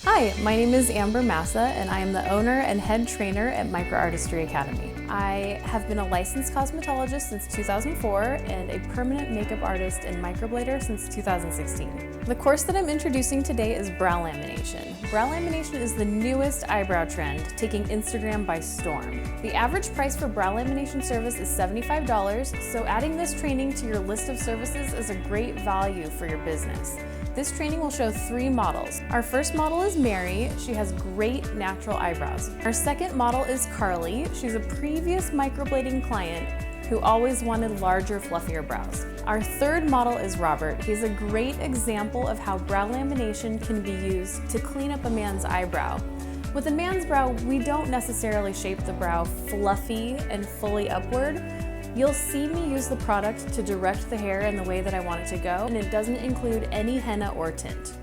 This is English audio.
Hi, my name is Massa and I am the owner and head trainer at MicroArtistry Academy. I have been a licensed cosmetologist since 2004 and a permanent makeup artist and microblader since 2016. The course that I'm introducing today is Brow Lamination. Brow Lamination is the newest eyebrow trend, taking Instagram by storm. The average price for brow lamination service is $75, so adding this training to your list of services is a great value for your business. This training will show 3 models. Our first model is Mary. She has great natural eyebrows. Our second model is Carly. She's a previous microblading client who always wanted larger, fluffier brows. Our third model is Robert. He's a great example of how brow lamination can be used to clean up a man's eyebrow. With a man's brow, we don't necessarily shape the brow fluffy and fully upward. You'll see me use the product to direct the hair in the way that I want it to go, and it doesn't include any henna or tint.